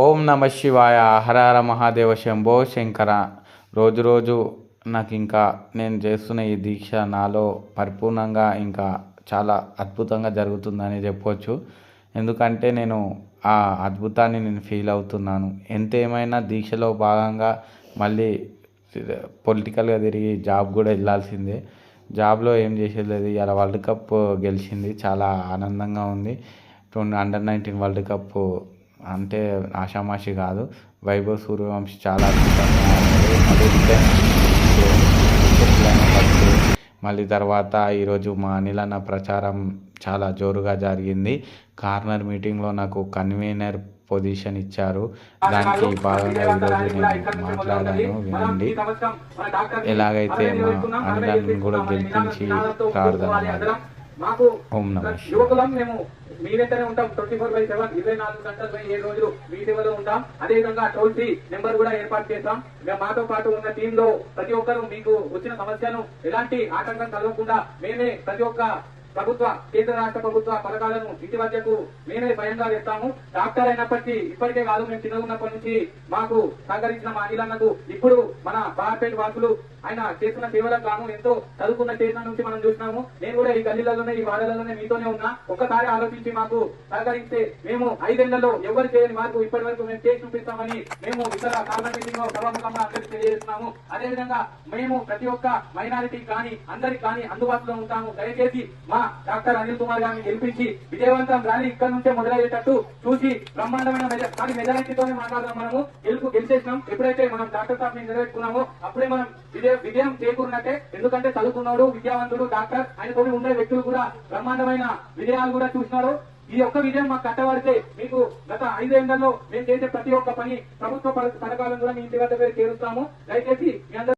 ఓం నమ శివాయ. హర హర మహాదేవ శంభో శంకర. రోజు రోజు నాకు ఇంకా నేను చేస్తున్న ఈ దీక్ష నాలో పరిపూర్ణంగా ఇంకా చాలా అద్భుతంగా జరుగుతుందని చెప్పవచ్చు. ఎందుకంటే నేను ఆ అద్భుతాన్ని నేను ఫీల్ అవుతున్నాను. ఎంత ఏమైనా దీక్షలో భాగంగా మళ్ళీ పొలిటికల్గా తిరిగి జాబ్ కూడా వెళ్ళాల్సిందే. జాబ్లో ఏం చేసేది లేదు. ఇలా వరల్డ్ కప్ గెలిచింది, చాలా ఆనందంగా ఉంది. అండర్-19 వరల్డ్ కప్ అంటే ఆషామాషి కాదు. వైభవ్ సూర్యవంశీ చాలా అద్భుతంగా ఆడాడు. మళ్ళీ ఫస్ట్ మళ్ళీ తర్వాత ఈరోజు మా అనిల్ అన్న ప్రచారం చాలా జోరుగా జరిగింది. కార్నర్ మీటింగ్లో నాకు కన్వీనర్ పొజిషన్ ఇచ్చారు. దానికి భాగంగా ఈరోజు నేను మాట్లాడాను, వినండి. ఎలాగైతే మా అనిల్ కూడా గెలిపించి ప్రార్థన. ఓం నమః శివాయ. మీ వెంటనే ఉంటాం 24/7, 24 గంటలు 7 రోజులు మీ సేవలో ఉంటాం. అదే విధంగా టోల్ ఫ్రీ నెంబర్ కూడా ఏర్పాటు చేస్తాం. మేము మాతో పాటు ఉన్న టీమ్ లో ప్రతి ఒక్కరు మీకు వచ్చిన సమస్యను ఎలాంటి ఆటంకం కలగకుండా మేమే ప్రతి ఒక్క ప్రభుత్వ కేంద్ర రాష్ట్ర ప్రభుత్వ పథకాలను ఇంటి వద్దకు మేమే స్వయంగా వేస్తాము. డాక్టర్ అయినప్పటికీ ఇప్పటికే కాదు, మేము చిన్నగున్నప్పటి నుంచి మాకు సహకరించిన మా అనిలన్నకు ఇప్పుడు మన బార్పేట వాసులు ఆయన చేస్తున్న సేవలకు గాను ఎంతో చదువుకున్న స్టేషన్ నుంచి మనం చూసినాము. నేను కూడా ఈ గల్లీలలోనే ఈ వాడలలోనే మీతోనే ఉన్నా. ఒక్కసారి ఆలోచించి మాకు సహకరిస్తే మేము 5 ఏళ్లలో ఎవరు చేయని మార్పు ఇప్పటి వరకు మేము చేసి చూపిస్తామని మేము ఇతర కార్నర్ మీటింగ్ లో సభాముఖంగా అందరికీ తెలియజేస్తున్నాము. అదేవిధంగా మేము ప్రతి ఒక్క మైనారిటీ కానీ అందరికి కానీ అందుబాటులో ఉంటాము. దయచేసి మా డాక్టర్ అనిల్ కుమార్ గారిని గెలిపించి విజయవంతం ర్యాలీ ఇక్కడ నుంచే మొదలయ్యేటట్టు చూసి బ్రహ్మాండమైన మెజారిటీతోనే మాట్లాడదాం. మనము గెలిచేసినాం. ఎప్పుడైతే మనం డాక్టర్ సాబ్ ని నిలబెట్టుకున్నామో అప్పుడే మనం విజయం చేకూరినట్టే. ఎందుకంటే చదువుకున్నాడు, విద్యావంతుడు, డాక్టర్, ఆయనతో ఉండే వ్యక్తులు కూడా బ్రహ్మాండమైన విజయాలు కూడా చూసినారు. ఈ ఒక్క విజయం మాకు కట్టబడితే మీకు గత 5 ఏళ్లలో మేము చేసే ప్రతి ఒక్క పని ప్రభుత్వ పథకాలను కూడా మీ ఇంటి వద్ద చేరుస్తాము. దయచేసి మీ అందరూ